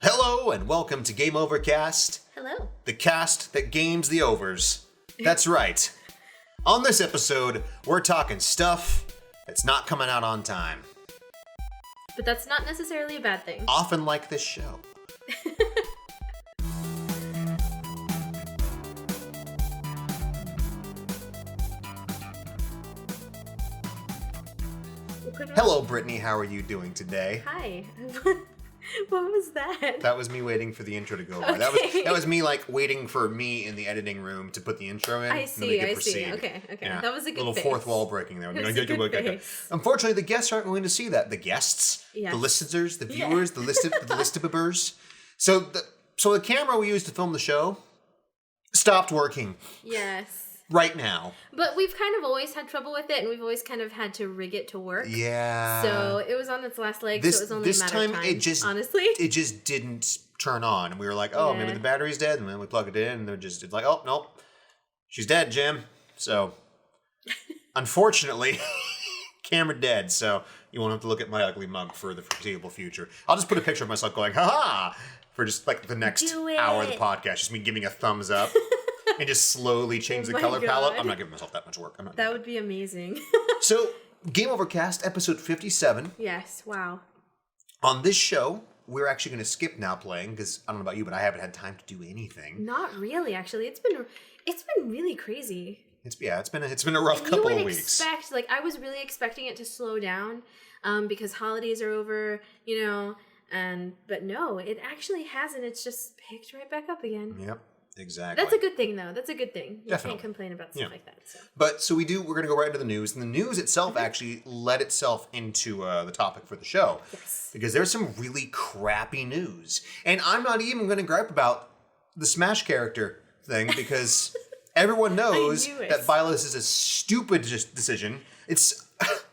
Hello and welcome to Game Overcast. Hello. The cast that games the overs. That's right. On this episode, we're talking stuff that's not coming out on time. But that's not necessarily a bad thing. Often like this show. Hello, Brittany. How are you doing today? Hi. What was that? That was me waiting for the intro to go by. Okay. That was me waiting for me in the editing room to put the intro in. I see. Proceed. Okay. Yeah. That was a good little face. Fourth wall breaking there. It was a good face. Unfortunately, the guests aren't going to see that. The guests, Yes. the listeners, the viewers, the listabers. So the camera we used to film the show stopped working Yes. right now. But we've kind of always had trouble with it, and we've always kind of had to rig it to work. Yeah. So it was on its last leg, so it was only a matter of time. It just didn't turn on. And we were like, maybe the battery's dead. And then we plug it in, and it's like, oh, nope. She's dead, Jim. So, unfortunately, camera dead. So, you won't have to look at my ugly mug for the foreseeable future. I'll just put a picture of myself going, ha-ha, for just like the next hour of the podcast. Just me giving a thumbs up. And just slowly change the color palette. I'm not giving myself that much work. That would be amazing. So, Game Overcast, episode 57. Yes, wow. On this show, we're actually going to skip now playing, because I don't know about you, but I haven't had time to do anything. Not really, actually. It's been really crazy. It's been a rough couple of weeks. I was really expecting it to slow down, because holidays are over, but no, it actually hasn't. It's just picked right back up again. Yep. Exactly. That's a good thing, though. That's a good thing. You Definitely. can't complain about stuff like that. So. But we're going to go right into the news. And the news itself actually led itself into the topic for the show. Yes. Because there's some really crappy news. And I'm not even going to gripe about the Smash character thing, because everyone knows that Violus is a stupid decision.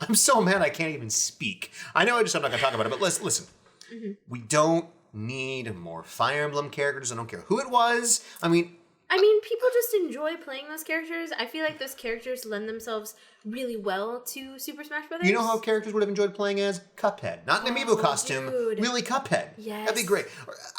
I'm so mad I can't even speak. I know I'm not going to talk about it, but listen. Mm-hmm. We don't need more Fire Emblem characters. I don't care who it was. I mean, people just enjoy playing those characters. I feel like those characters lend themselves really well to Super Smash Brothers. You know how characters would have enjoyed playing as? Cuphead. Not an amiibo costume, really Cuphead. Yes. That'd be great.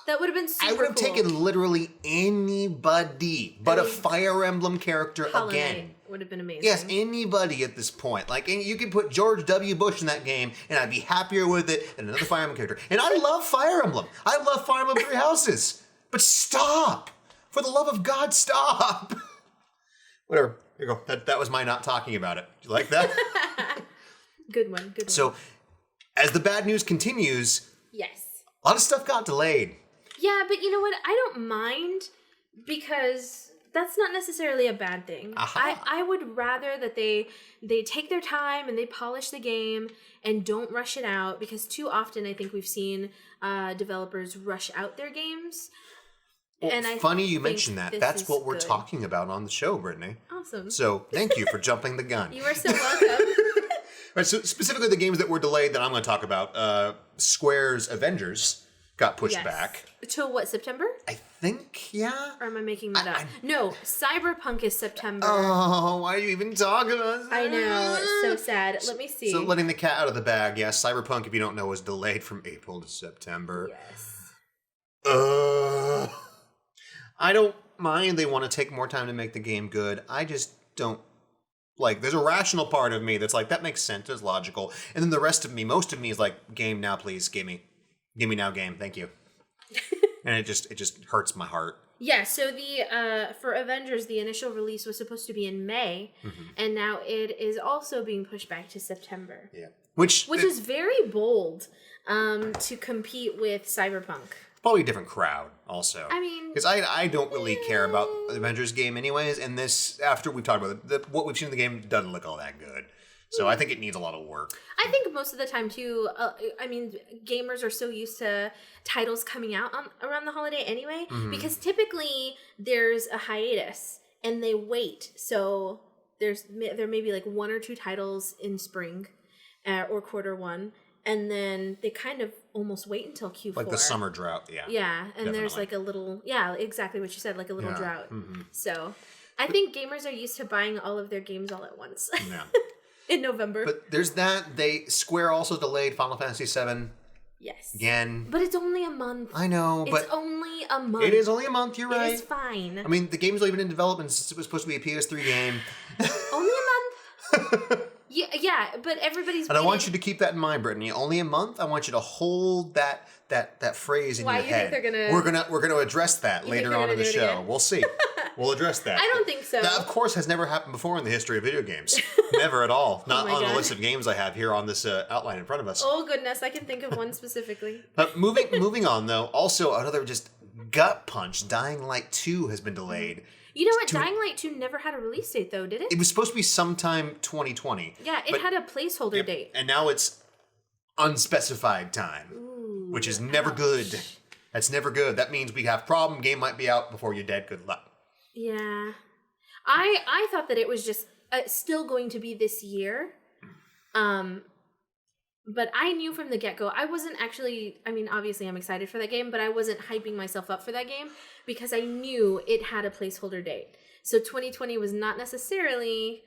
That would have been super cool. I would have taken literally anybody but a Fire Emblem character again. Would have been amazing. Yes, anybody at this point. And you could put George W. Bush in that game, and I'd be happier with it than another Fire Emblem character. And I love Fire Emblem. I love Fire Emblem Three Houses. But stop! For the love of God, stop! Whatever. Here you go. That was my not talking about it. Do you like that? Good one. So, as the bad news continues, yes, a lot of stuff got delayed. Yeah, but you know what? I don't mind, because that's not necessarily a bad thing. I would rather that they take their time and they polish the game and don't rush it out, because too often I think we've seen developers rush out their games. Well, and funny you mentioned that. That's what we're talking about on the show, Brittany. Awesome. So thank you for jumping the gun. You are so welcome. Right, so specifically the games that were delayed that I'm going to talk about, Square's Avengers got pushed back. Till what, September? I think, yeah. Or am I making that up? No, Cyberpunk is September. Oh, why are you even talking about that? I know, it's so sad. Let me see. So letting the cat out of the bag, yes. Cyberpunk, if you don't know, was delayed from April to September. Yes. I don't mind they want to take more time to make the game good. I just don't there's a rational part of me that's like, that makes sense, it's logical. And then the rest of me, most of me is like, game now, please, give me now, game, thank you. And it just hurts my heart. Yeah, so the for Avengers, the initial release was supposed to be in May, and now it is also being pushed back to September. Yeah. Which is very bold to compete with Cyberpunk. Probably a different crowd, also. I mean, because I don't really care about the Avengers game, anyways. And this, after we've talked about it, what we've seen in the game doesn't look all that good. So I think it needs a lot of work. I think most of the time too. Gamers are so used to titles coming out around the holiday anyway, because typically there's a hiatus and they wait. So there may be like one or two titles in spring, or quarter one. And then they kind of almost wait until Q4. Like the summer drought, yeah. Yeah, and definitely. There's like a little, exactly what you said, like a little drought. Mm-hmm. So I think gamers are used to buying all of their games all at once. Yeah. In November. But there's that. Square also delayed Final Fantasy VII Yes. Again. But it's only a month. I know, but... It's only a month. It is only a month, you're right. It is fine. I mean, the game's not even in development since it was supposed to be a PS3 game. Only a month? Yeah, but everybody's And I want you to keep that in mind, Brittany. Only a month. I want you to hold that phrase in your head. Think they're gonna... We're gonna address that later on in the show. We'll see. We'll address that. I don't think so. That, of course, has never happened before in the history of video games. Never at all. Not on the list of games I have here on this outline in front of us. Oh goodness, I can think of one specifically. Moving on though. Also, another just gut punch. Dying Light 2 has been delayed. You know what? Dying Light 2 never had a release date, though, did it? It was supposed to be sometime 2020. Yeah, it had a placeholder date. And now it's unspecified time, which is never good. That's never good. That means we have problem. Game might be out before you're dead. Good luck. Yeah. I thought that it was just still going to be this year. But I knew from the get-go, I wasn't actually, I mean, obviously I'm excited for that game, but I wasn't hyping myself up for that game because I knew it had a placeholder date. So 2020 was not necessarily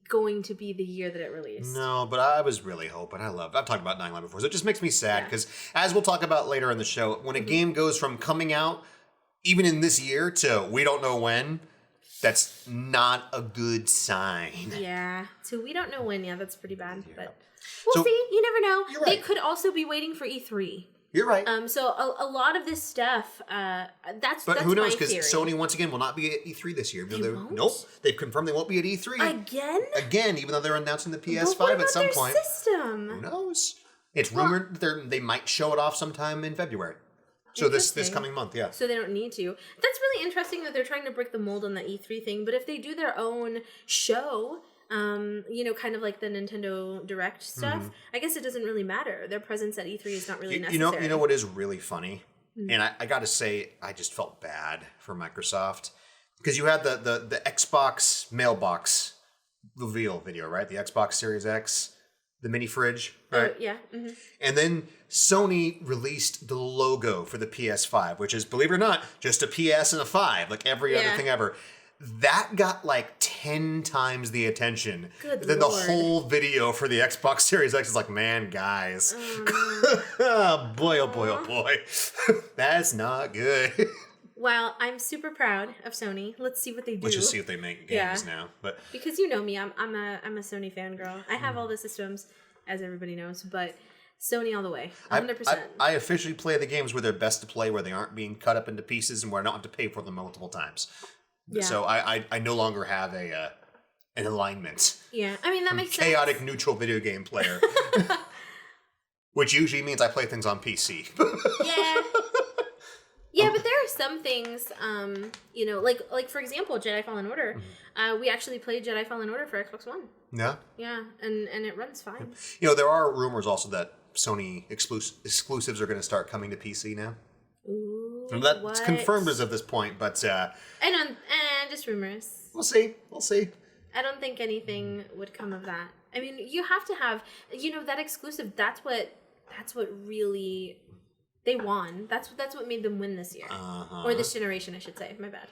going to be the year that it released. No, but I was really hoping. I've talked about Dying Light before, so it just makes me sad because, as we'll talk about later in the show, when a game goes from coming out, even in this year, to we don't know when, that's not a good sign. Yeah, so we don't know when, that's pretty bad, but... So, We'll see. You never know. You're right. They could also be waiting for E3. You're right. So a lot of this stuff, that's who knows? Because Sony once again will not be at E3 this year. They won't? Nope. They've confirmed they won't be at E3 again. Even though they're announcing the PS5 but what about at some their point. System? Who knows? It's rumored that they might show it off sometime in February. So this coming month, yeah. So they don't need to. That's really interesting that they're trying to break the mold on the E3 thing. But if they do their own show. Kind of like the Nintendo Direct stuff. I guess it doesn't really matter. Their presence at E3 is not really necessary. You know what is really funny? And I got to say, I just felt bad for Microsoft. Because you had the Xbox mailbox reveal video, right? The Xbox Series X, the mini fridge, right? Yeah. Mm-hmm. And then Sony released the logo for the PS5, which is, believe it or not, just a PS and a 5, like every other thing ever. That got like 10 times the attention than the whole video for the Xbox Series X. Is like, man, guys. Oh, boy, oh boy, oh boy. That's not good. Well, I'm super proud of Sony. Let's see what they do. Let's just see if they make games now. But because you know me, I'm a Sony fangirl. I have all the systems, as everybody knows, but Sony all the way, 100%. I officially play the games where they're best to play, where they aren't being cut up into pieces and where I don't have to pay for them multiple times. Yeah. So I no longer have an alignment. Yeah, I mean, that makes sense. Chaotic neutral video game player. Which usually means I play things on PC. Yeah, but there are some things, like for example, Jedi Fallen Order. We actually played Jedi Fallen Order for Xbox One. Yeah? Yeah, and it runs fine. There are rumors also that Sony exclusives are going to start coming to PC now. Ooh, and that's confirmed as of this point, but... just rumors. We'll see. I don't think anything would come of that. I mean, you have to have, that exclusive, that's what really... They won. That's what made them win this year. Or this generation, I should say. My bad.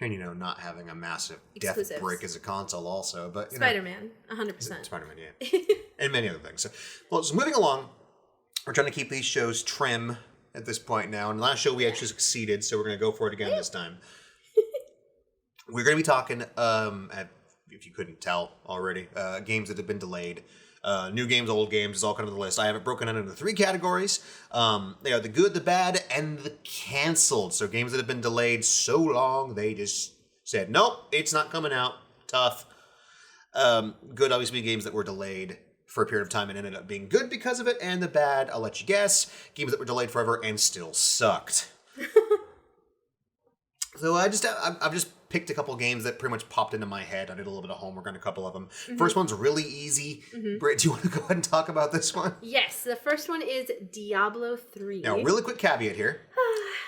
And, not having a massive death brick as a console also. But Spider-Man, 100%. Spider-Man, yeah. And many other things. So moving along, we're trying to keep these shows trim at this point now. And last show we actually succeeded, so we're going to go for it again this time. We're going to be talking, if you couldn't tell already, games that have been delayed. New games, old games is all kind of the list. I have it broken into 3 categories. They are the good, the bad, and the canceled. So games that have been delayed so long, they just said, nope, it's not coming out. Tough. Good, obviously, games that were delayed for a period of time and ended up being good because of it. And the bad, I'll let you guess, games that were delayed forever and still sucked. So I've just picked a couple games that pretty much popped into my head. I did a little bit of homework on a couple of them. First one's really easy. Britt, do you want to go ahead and talk about this one? Yes, the first one is Diablo 3. Now, really quick caveat here.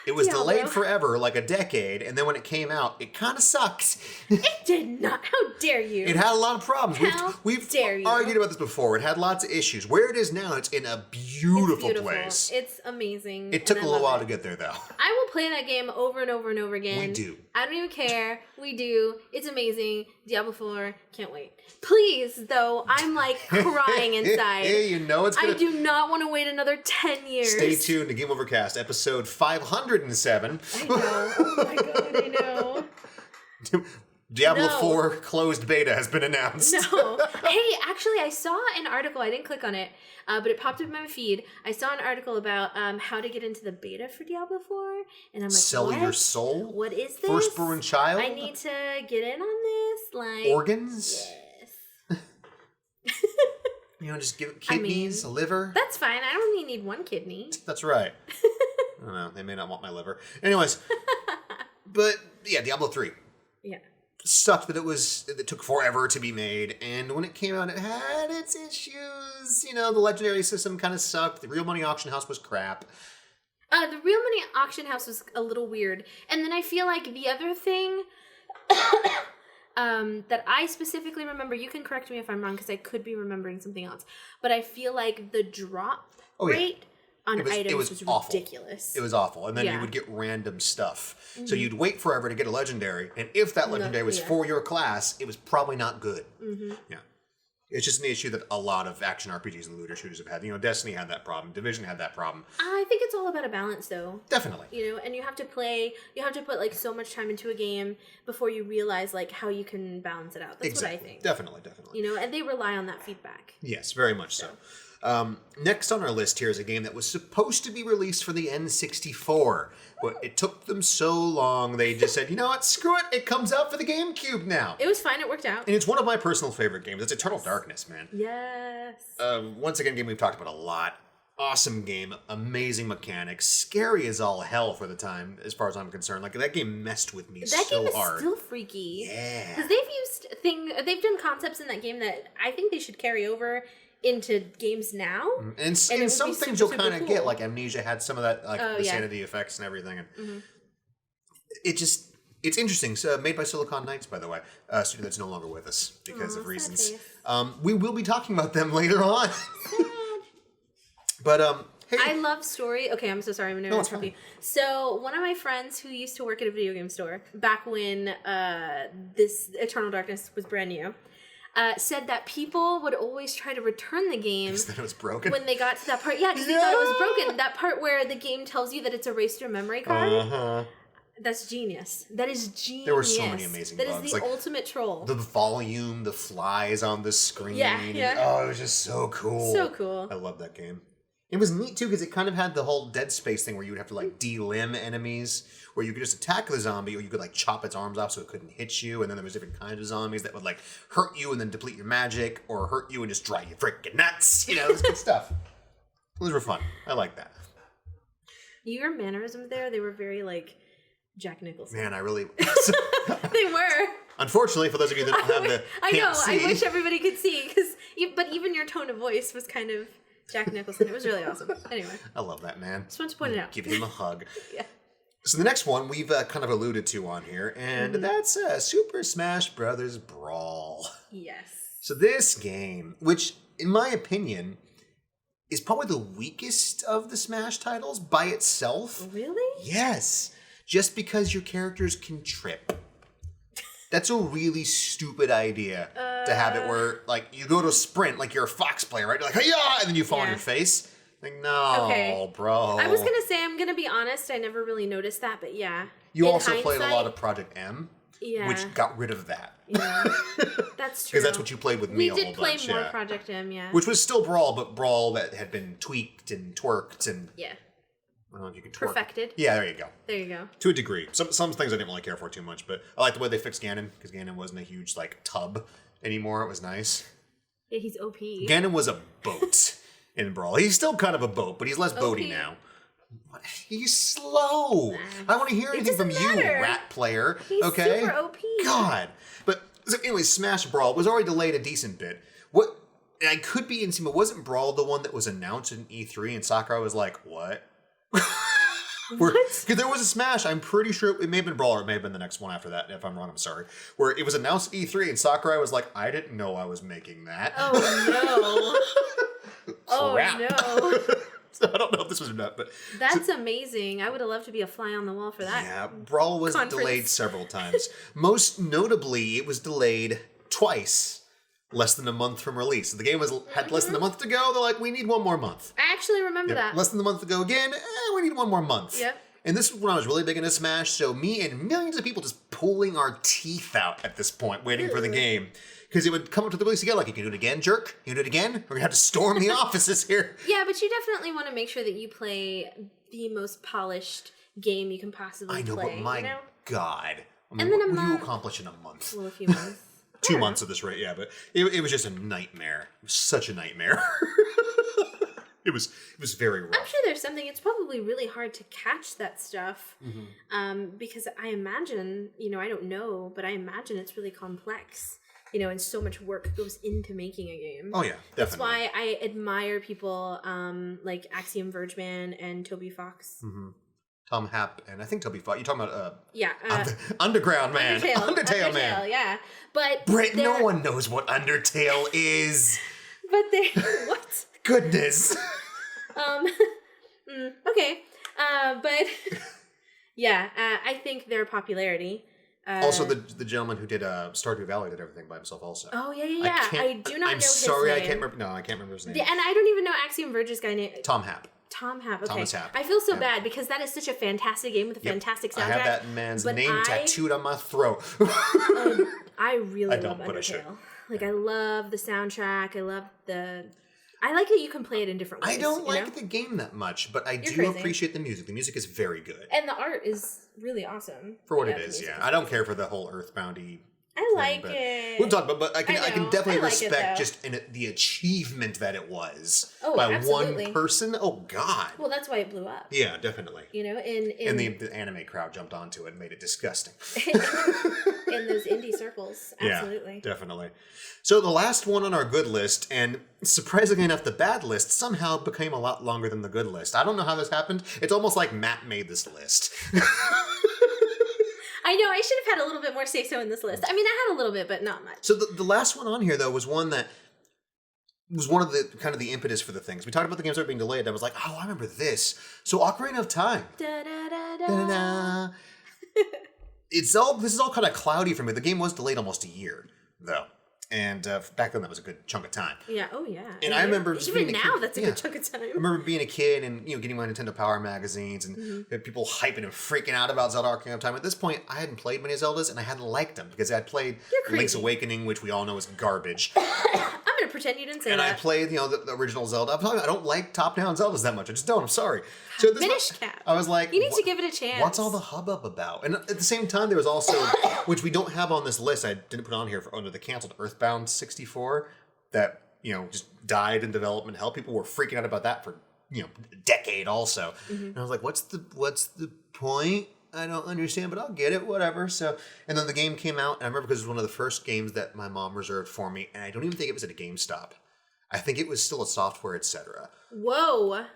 It was delayed forever, like a decade, and then when it came out, it kind of sucked. It did not. How dare you? It had a lot of problems. We've dare you. argued about this before. It had lots of issues. Where it is now, it's in a beautiful place. It's amazing. It took a little while to get there, though. I will play that game over and over and over again. We do. I don't even care. We do. It's amazing. Diablo 4, can't wait. Please, though, I'm like crying inside. Hey, you know it's gonna... I do not want to wait another 10 years. Stay tuned to Game Overcast, episode 507. I know. Oh my god, I know. Diablo 4 closed beta has been announced. No. Hey, actually, I saw an article. I didn't click on it, but it popped up in my feed. I saw an article about how to get into the beta for Diablo 4, and I'm like, Sell what? your soul? What is this? Firstborn child? I need to get in on this. Like organs? Yes. You know, just give kidneys, a liver. That's fine. I only need one kidney. That's right. I don't know. They may not want my liver. Anyways, but yeah, Diablo 3. Yeah. Sucked that it took forever to be made, and when it came out, it had its issues. You know, the legendary system kind of sucked. The real money auction house was crap. The real money auction house was a little weird, and then I feel like the other thing that I specifically remember. You can correct me if I'm wrong, because I could be remembering something else. But I feel like the drop rate on items was ridiculous. It was awful. And then you would get random stuff. Mm-hmm. So you'd wait forever to get a legendary. And if that legendary was for your class, it was probably not good. Mm-hmm. Yeah. It's just an issue that a lot of action RPGs and looter shooters have had. You know, Destiny had that problem. Division had that problem. I think it's all about a balance, though. Definitely. You know, and you have to put like so much time into a game before you realize like how you can balance it out. That's what I think. Definitely. You know, and they rely on that feedback. Yes, very much so. Next on our list here is a game that was supposed to be released for the N64, but it took them so long they just said, you know what, screw it, it comes out for the GameCube now. It was fine, it worked out. And it's one of my personal favorite games. It's Eternal Darkness, man. Yes. Once again, a game we've talked about a lot. Awesome game, amazing mechanics, scary as all hell for the time, as far as I'm concerned. Like, that game messed with me so hard. That game is still freaky. Yeah. Because they've done concepts in that game that I think they should carry over into games now. And some things you'll kind of get, like Amnesia had some of that, like the sanity effects and everything. And it's interesting. So, made by Silicon Knights, by the way, a studio that's no longer with us because of reasons. We will be talking about them later on. But hey, I love story. Okay, I'm so sorry. I'm going to interrupt you. So one of my friends who used to work at a video game store back when this Eternal Darkness was brand new, said that people would always try to return the game because then it was broken when they got to that part. Yeah, because they thought it was broken. That part where the game tells you that it's erased your memory card. That's genius. That is genius. There were so many amazing bugs. That is the ultimate troll. The volume, the flies on the screen. Yeah. Oh, it was just so cool. So cool. I love that game. It was neat, too, because it kind of had the whole Dead Space thing where you would have to, like, de-limb enemies, where you could just attack the zombie, or you could, like, chop its arms off so it couldn't hit you, and then there was different kinds of zombies that would, like, hurt you and then deplete your magic, or hurt you and just drive you freaking nuts. You know, it was good stuff. Those were fun. I like that. Your mannerisms there, they were very, like, Jack Nicholson. Man, I really... They were. Unfortunately, for those of you that don't have the... I know, I wish everybody could see, but even your tone of voice was kind of... Jack Nicholson. It was really awesome. Anyway. I love that, man. Just want to point it out. Give him a hug. Yeah. So the next one we've kind of alluded to on here, and that's Super Smash Brothers Brawl. Yes. So this game, which in my opinion is probably the weakest of the Smash titles by itself. Really? Yes. Just because your characters can trip. That's a really stupid idea to have it where, like, you go to a sprint, like you're a Fox player, right? You're like, hey-ya! And then you fall on your face. Like, no, bro. I was going to say, I'm going to be honest, I never really noticed that, but yeah. You also played a lot of Project M, which got rid of that. Yeah, that's true. Because that's what you played with me a whole bunch. We did play more Project M, yeah. Which was still Brawl, but Brawl that had been tweaked and twerked and... Yeah. I don't know if you can twerk. Perfected. Yeah, there you go. There you go. To a degree. Some things I didn't really care for too much, but I like the way they fixed Ganon, because Ganon wasn't a huge, like, tub anymore. It was nice. Yeah, he's OP. Ganon was a boat in Brawl. He's still kind of a boat, but he's less boaty now. He's slow. I don't want to hear anything from you, rat player. He's okay? super OP. God. But so anyway, Smash Brawl was already delayed a decent bit. What? I could be in, but wasn't Brawl the one that was announced in E3 and Sakurai was like, what? Because there was a Smash, I'm pretty sure, it may have been Brawl or it may have been the next one after that, if I'm wrong, I'm sorry, where it was announced at E3 and Sakurai was like, I didn't know I was making that. Oh no. Crap. Oh no. So I don't know if this was or not, but that's amazing. I would have loved to be a fly on the wall for that. Yeah, Brawl was delayed several times. Most notably, it was delayed twice, less than a month from release. The game had less than a month to go. They're like, we need one more month. I actually remember that. Less than a month to go again. We need one more month. Yep. And this was when I was really big into Smash, so me and millions of people just pulling our teeth out at this point, waiting for the game. Because it would come up to the release again, like, you can do it again, jerk? You can do it again? We're going to have to storm the offices here. Yeah, but you definitely want to make sure that you play the most polished game you can possibly play. I know, but my God. I mean, and then what do you accomplish in a month? Well, a few months. 2 months at this rate, yeah, but it was just a nightmare. It was such a nightmare. It was very rough. I'm sure there's something. It's probably really hard to catch that stuff, because I imagine, I don't know, but I imagine it's really complex, and so much work goes into making a game. Oh yeah, definitely. That's why I admire people like Axiom Vergeman and Toby Fox. Mm-hmm. Tom Happ and I think Toby Fox. You're talking about Underground Man, Undertale Man. Yeah, but Brett, no one knows what Undertale is. But they what? Goodness. Okay. But yeah, I think their popularity. Also, the gentleman who did Stardew Valley did everything by himself. Also. Oh yeah. I do not know. I'm sorry, his name. I can't remember. No, I can't remember his name. And I don't even know Axiom Verge's guy name. Tom Happ. Tom Happ. Okay. Thomas Happ. I feel so bad because that is such a fantastic game with a fantastic soundtrack. I have that man's name tattooed on my throat. I really love Undertale. Like, I love the soundtrack. I like that you can play it in different ways. I don't like the game that much, but I do appreciate the music. The music is very good. And the art is really awesome. For what it is, yeah. I don't care for the whole Earthboundy I like it. We'll talk about, but I can definitely respect just the achievement that it was by one person. Oh God! Well, that's why it blew up. Yeah, definitely. And the anime crowd jumped onto it and made it disgusting. In those indie circles, absolutely. Yeah, definitely. So the last one on our good list, and surprisingly enough, the bad list somehow became a lot longer than the good list. I don't know how this happened. It's almost like Matt made this list. I know, I should have had a little bit more say-so in this list. I mean, I had a little bit, but not much. So the last one on here, though, was one that was one of the kind of the impetus for the things. We talked about the games that were being delayed. And I was like, oh, I remember this. So Ocarina of Time. Da-da-da-da. This is all kind of cloudy for me. The game was delayed almost a year, though. And back then, that was a good chunk of time. Yeah. Oh, yeah. And I remember just even being a now, kid, that's a good chunk of time. I remember being a kid and getting my Nintendo Power magazines and people hyping and freaking out about Zelda Ocarina of Time. At this point, I hadn't played many Zeldas and I hadn't liked them because I had played Link's Awakening, which we all know is garbage. I'm gonna pretend you didn't say that. And I played the original Zelda. I'm telling you, I don't like top-down Zeldas that much. I just don't. I'm sorry. So Minish Cap. I was like, you need to give it a chance. What's all the hubbub about? And at the same time, there was also, which we don't have on this list, I didn't put on here under the canceled Earthbound 64 that, just died in development hell. People were freaking out about that for, a decade also. And I was like, what's the point? I don't understand, but I'll get it, whatever. So, and then the game came out, and I remember because it was one of the first games that my mom reserved for me, and I don't even think it was at a GameStop. I think it was still a Software, etc. Whoa.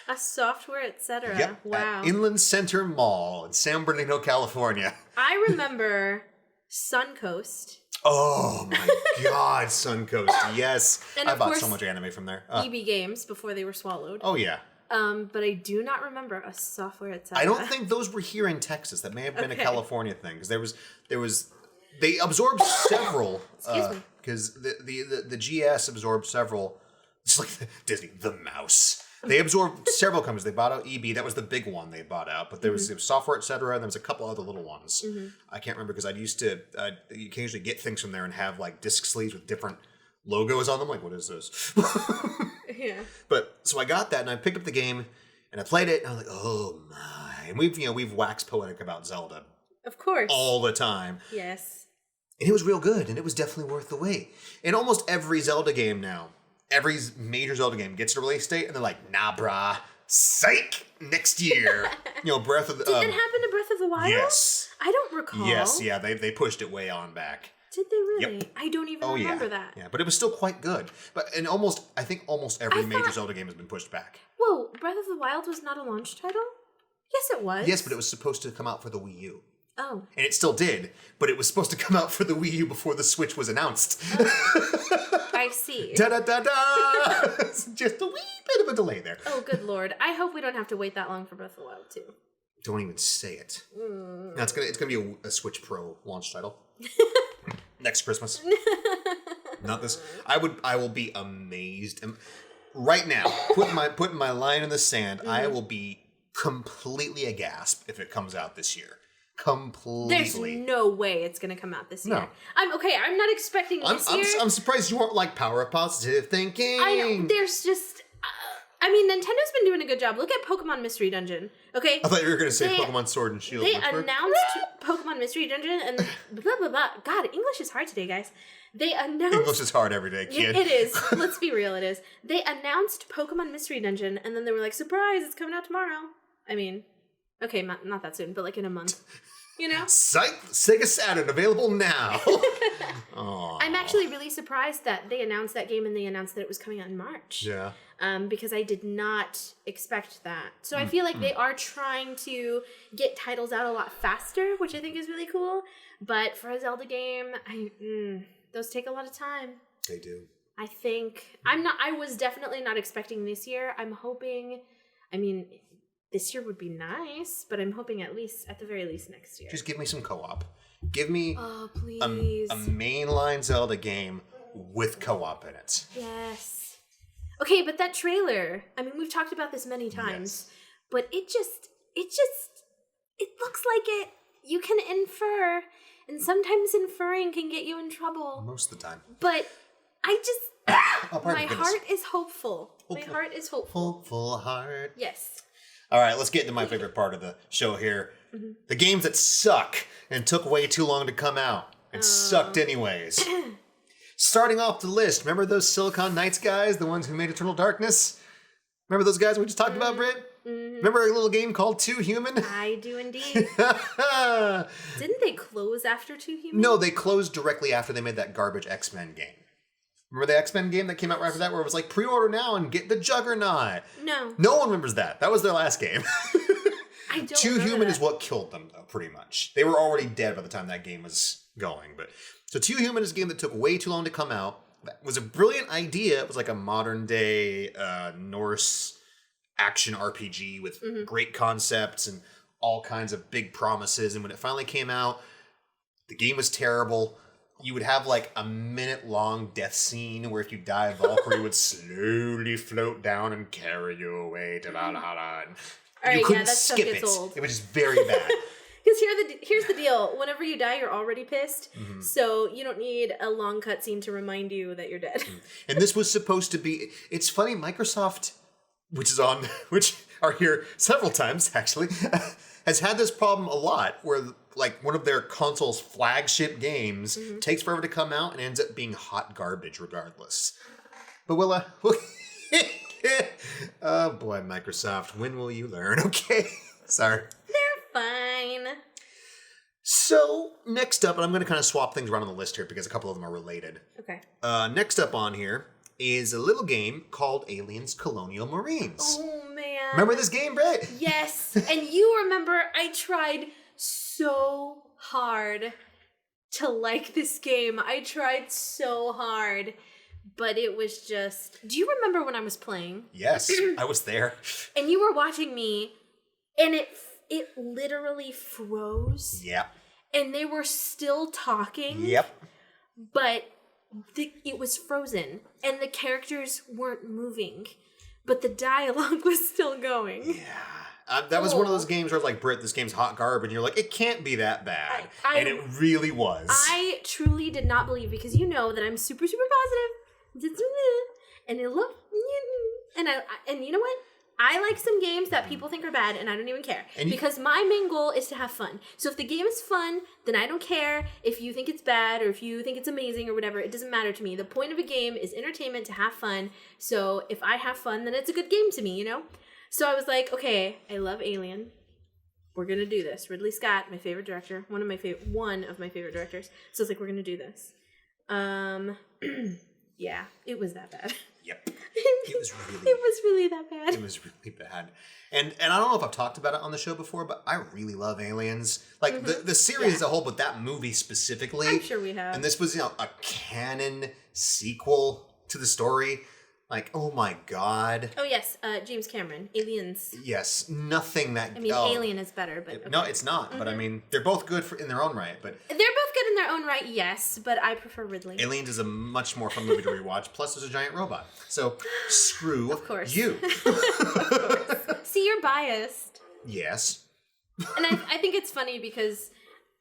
A Software, etc. Yep. Wow. At Inland Center Mall in San Bernardino, California. I remember Suncoast. Oh my God, Suncoast. Yes. And I bought so much anime from there. EB Games before they were swallowed. Oh yeah. But I do not remember a Software, etc. I don't think those were here in Texas. That may have been a California thing because they absorbed several. Excuse me. Because the GS absorbed several. It's like Disney, the mouse. They absorbed several companies. They bought out EB. That was the big one they bought out. But there was Software, etc. And there was a couple other little ones. I can't remember because I used to occasionally get things from there and have like disc sleeves with different logos on them. Like, what is this? Yeah. But so I got that and I picked up the game and I played it and I was like, oh my. And we've waxed poetic about Zelda. Of course. All the time. Yes. And it was real good and it was definitely worth the wait. And almost every Zelda game now, every major Zelda game gets a release date and they're like, nah, brah, psych, next year. Breath of the... Did that happen to Breath of the Wild? Yes. I don't recall. Yes, yeah, they pushed it way on back. Did they really? Yep. I don't even remember that. Yeah, but it was still quite good. I think almost every major Zelda game has been pushed back. Whoa, Breath of the Wild was not a launch title? Yes, it was. Yes, but it was supposed to come out for the Wii U. Oh. And it still did, but it was supposed to come out for the Wii U before the Switch was announced. I see. Da-da-da-da! Just a wee bit of a delay there. Oh, good lord. I hope we don't have to wait that long for Breath of the Wild 2. Don't even say it. No, it's gonna be a Switch Pro launch title. Next Christmas. Not this. I will be amazed. Right now, putting my line in the sand, I will be completely aghast if it comes out this year. Completely. There's no way it's going to come out this year. No. I'm not expecting this year. I'm surprised you aren't like power of positive thinking. I know. There's just... Nintendo's been doing a good job. Look at Pokemon Mystery Dungeon. Okay? I thought you were going to say Pokemon Sword and Shield. They announced Pokemon Mystery Dungeon and blah, blah, blah. God, English is hard today, guys. They announced... English is hard every day, kid. It is. Let's be real, it is. They announced Pokemon Mystery Dungeon, and then they were like, surprise, it's coming out tomorrow. Okay, not that soon, but like in a month. You know? Sega Saturn, available now. I'm actually really surprised that they announced that game and they announced that it was coming out in March. Yeah. Because I did not expect that. So I feel like they are trying to get titles out a lot faster, which I think is really cool. But for a Zelda game, those take a lot of time. They do. I was definitely not expecting this year. I'm hoping, this year would be nice, but I'm hoping at the very least next year. Just give me some co-op. Give me please. a mainline Zelda game with co-op in it. Yes. Okay, but that trailer, we've talked about this many times, but it looks like it, you can infer, and sometimes inferring can get you in trouble. Most of the time. But my heart is hopeful. My heart is hopeful. Hopeful heart. Yes. All right, let's get into my favorite part of the show here. Mm-hmm. The games that suck and took way too long to come out and sucked anyways. Starting off the list, remember those Silicon Knights guys, the ones who made Eternal Darkness? Remember those guys we just talked about, Britt? Mm-hmm. Remember a little game called Two Human? I do indeed. Didn't they close after Two Human? No, they closed directly after they made that garbage X-Men game. Remember the X-Men game that came out right after that where it was like, pre-order now and get the Juggernaut? No. No one remembers that. That was their last game. I don't Two Human is what killed them, though, pretty much. They were already dead by the time that game was going. So Two Human is a game that took way too long to come out. That was a brilliant idea. It was like a modern-day Norse action RPG with great concepts and all kinds of big promises. And when it finally came out, the game was terrible. You would have like a minute-long death scene where if you die, Valkyrie would slowly float down and carry you away to Valhalla. You couldn't skip it. Old. It was just very bad. Because here's the deal. Whenever you die, you're already pissed. Mm-hmm. So you don't need a long cutscene to remind you that you're dead. And this was supposed to be... It's funny, Microsoft, which are here several times, actually, has had this problem a lot where... like one of their console's flagship games takes forever to come out and ends up being hot garbage regardless. But oh boy, Microsoft, when will you learn? Okay, sorry. They're fine. So next up, and I'm going to kind of swap things around on the list here because a couple of them are related. Okay. Next up on here is a little game called Aliens Colonial Marines. Oh man. Remember this game, Brett? Yes, and you remember I tried so hard to like this game. I tried so hard, but it was just... Do you remember when I was playing? Yes, I was there. And you were watching me, and it literally froze. Yep. And they were still talking. Yep. But it was frozen, and the characters weren't moving, but the dialogue was still going. Yeah. That was one of those games where like, Britt, this game's hot garbage, and you're like, it can't be that bad. And it really was. I truly did not believe, because you know that I'm super, super positive. And it looked... And you know what? I like some games that people think are bad, and I don't even care. Because my main goal is to have fun. So if the game is fun, then I don't care if you think it's bad or if you think it's amazing or whatever. It doesn't matter to me. The point of a game is entertainment, to have fun. So if I have fun, then it's a good game to me, you know? So I was like, okay, I love Alien. We're going to do this. Ridley Scott, my favorite director. One of my favorite directors. So it's like, we're going to do this. Yeah, it was that bad. Yep. It was really that bad. It was really bad. And I don't know if I've talked about it on the show before, but I really love Aliens. Like, the series as a whole, but that movie specifically. I'm sure we have. And this was, a canon sequel to the story. Like, oh my God. Oh, yes. James Cameron. Aliens. Yes. Nothing that... I mean, Alien is better, but... Okay. No, it's not. But I mean, they're both good in their own right. But they're both good in their own right, yes. But I prefer Ridley. Aliens is a much more fun movie to rewatch. Plus, there's a giant robot. So, screw of course. you. Of course. See, you're biased. Yes. And I think it's funny because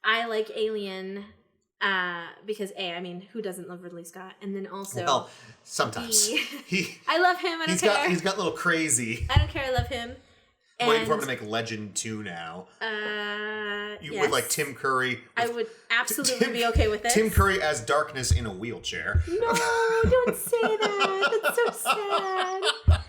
I like Alien... because who doesn't love Ridley Scott? And then also, well, sometimes I love him. I don't care. He's got a little crazy. I don't care. I love him. Waiting for him to make Legend 2 now. Yes. With like Tim Curry. I would absolutely be okay with this. Tim Curry as Darkness in a wheelchair. No, don't say that. That's so sad.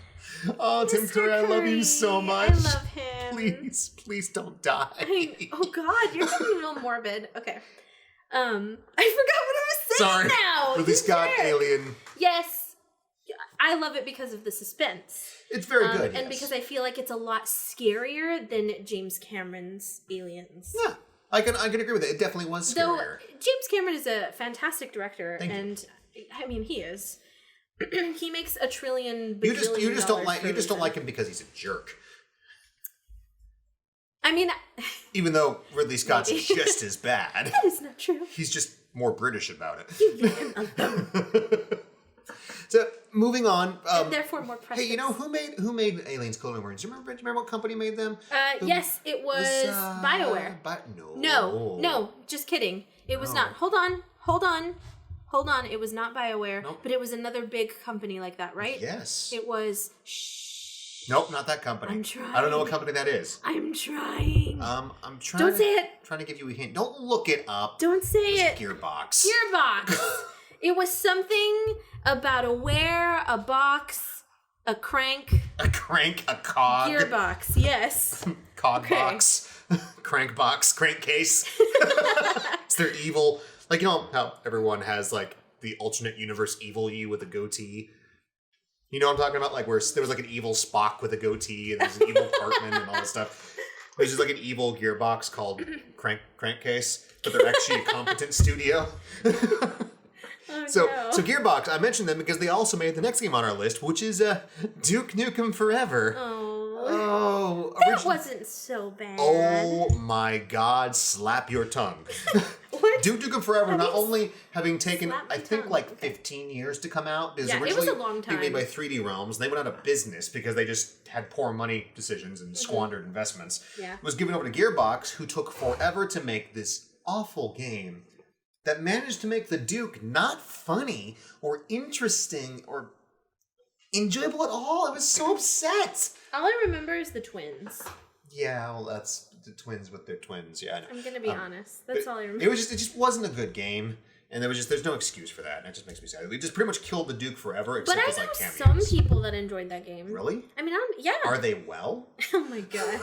Oh, Tim Curry, I love you so much. I love him. Please don't die. Oh God, you're getting real morbid. Okay. I forgot what I was saying now. Ridley Scott, Alien. Yes. I love it because of the suspense. It's very good, and because I feel like it's a lot scarier than James Cameron's Aliens. Yeah, I can agree with it. It definitely was scarier. Though James Cameron is a fantastic director, Thank you. I mean, he is. He makes a trillion. You just don't like him because he's a jerk. I mean, even though Ridley Scott's just as bad. That is not true. He's just more British about it. You leave him alone. So moving on. And therefore more precious. Hey, who made Aliens Colonial Marines? Do you remember what company made them? Yes, it was BioWare. No, just kidding. It was not. Hold on. It was not BioWare, nope. But it was another big company like that, right? Yes. It was. Nope, not that company. I'm trying. I don't know what company that is. I'm trying. I'm trying. Don't say it. Trying to give you a hint. Don't look it up. Don't say it. Gearbox. It was something about a wear, a box, a crank. A crank, a cog. Gearbox, yes. Cog box. Crank box. Crankcase. It's their evil. Like, how everyone has, like, the alternate universe evil you with a goatee? You know what I'm talking about? Like, where there was, like, an evil Spock with a goatee, and there's an evil Cartman and all this stuff. There's just, like, an evil Gearbox called Crankcase, but they're actually a competent studio. So Gearbox, I mentioned them because they also made the next game on our list, which is Duke Nukem Forever. Oh, that wasn't so bad. Oh my God! Slap your tongue. What? Duke Nukem Forever, not only having taken, I think, 15 years to come out. It was originally it was a long time. being made by 3D Realms, and they went out of business because they just had poor money decisions and squandered investments. Yeah. It was given over to Gearbox, who took forever to make this awful game that managed to make the Duke not funny or interesting or enjoyable at all. I was so upset. All I remember is the twins. Yeah, well, that's the twins with their twins. Yeah, I know. I'm gonna be honest. That's all I remember. It just wasn't a good game, and there's no excuse for that. And it just makes me sad. We just pretty much killed the Duke forever, except but I as know like cameos. some people that enjoyed that game. Really? I mean, yeah. Are they well? Oh my God.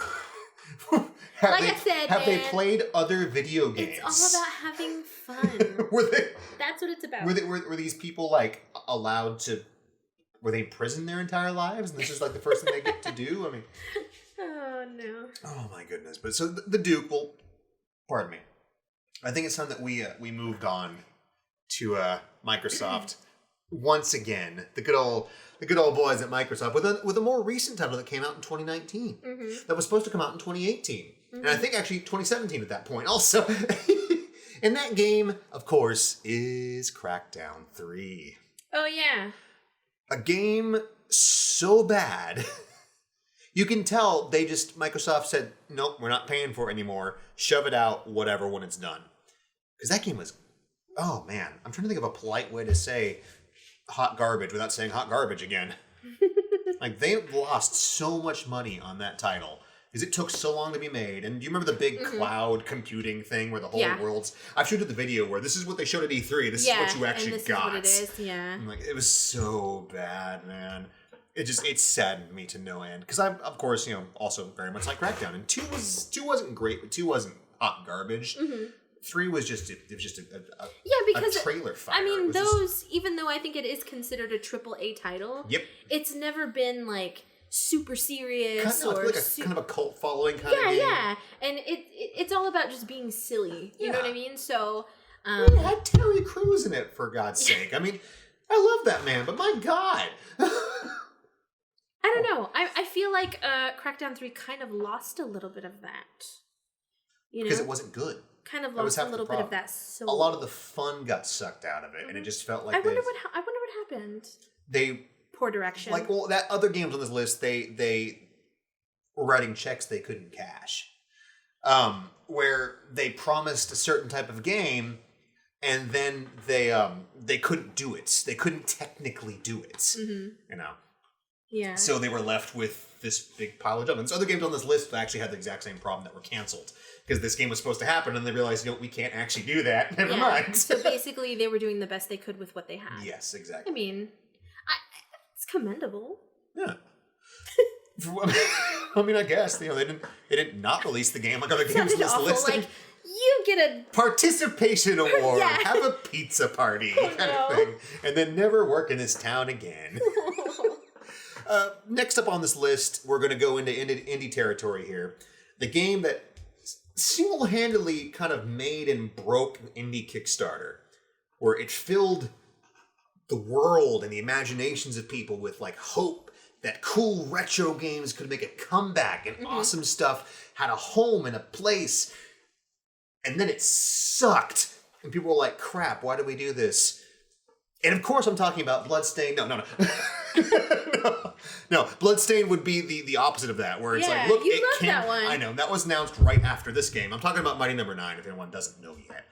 Have they played other video games? It's all about having fun. That's what it's about. Were these people like allowed to? Were they in prison their entire lives, and this is like the first thing they get to do? I mean, oh no. Oh my goodness! But so the Duke. Well, pardon me. I think it's time that we moved on to Microsoft once again. The good old boys at Microsoft with a more recent title that came out in 2019. That was supposed to come out in 2018. And I think actually 2017 at that point also. And that game, of course, is Crackdown 3. Oh, yeah. A game so bad. You can tell Microsoft said, nope, we're not paying for it anymore. Shove it out, whatever, when it's done. Because that game was, oh man, I'm trying to think of a polite way to say hot garbage without saying hot garbage again. Like, they lost so much money on that title because it took so long to be made. And do you remember the big cloud computing thing where the whole world's... I've showed you the video where this is what they showed at E3. This is what you actually got. And this is what it is, yeah. I'm like, it was so bad, man. It saddened me to no end. Because I'm, of course, also very much like Crackdown. And 2 wasn't great, but 2 wasn't hot garbage. 3 was just a trailer fire. I mean, even though I think it is considered a AAA title, it's never been like super serious kind of a cult following kind of game. Yeah, and it's all about just being silly. You know what I mean? So it had Terry Crews in it, for God's sake. I mean, I love that man, but my God. I don't know. I feel like Crackdown 3 kind of lost a little bit of that. You know? Because it wasn't good. Kind of lost a little bit of that soul. A lot of the fun got sucked out of it, and it just felt like I wonder what happened. Poor direction. Like, well, that other games on this list, they were writing checks they couldn't cash. Where they promised a certain type of game, and then they couldn't do it. They couldn't technically do it. Mm-hmm. You know? Yeah. So they were left with this big pile of junk. Other games on this list actually had the exact same problem that were canceled. Because this game was supposed to happen, and they realized, we can't actually do that. Never mind. So basically, they were doing the best they could with what they had. Yes, exactly. I mean, it's commendable. Yeah. I mean, I guess they didn't not release the game like other games on this list. Like, you get a participation award, have a pizza party kind of thing, and then never work in this town again. Next up on this list, we're going to go into indie territory here. The game that single-handedly kind of made and broke indie Kickstarter, where it filled the world and the imaginations of people with like hope that cool retro games could make a comeback and awesome stuff had a home and a place. And then it sucked. And people were like, crap, why do we do this? And of course I'm talking about Bloodstained. No. No, Bloodstained would be the opposite of that, where it's like, look, you love that one. I know, that was announced right after this game. I'm talking about Mighty No. 9, if anyone doesn't know yet.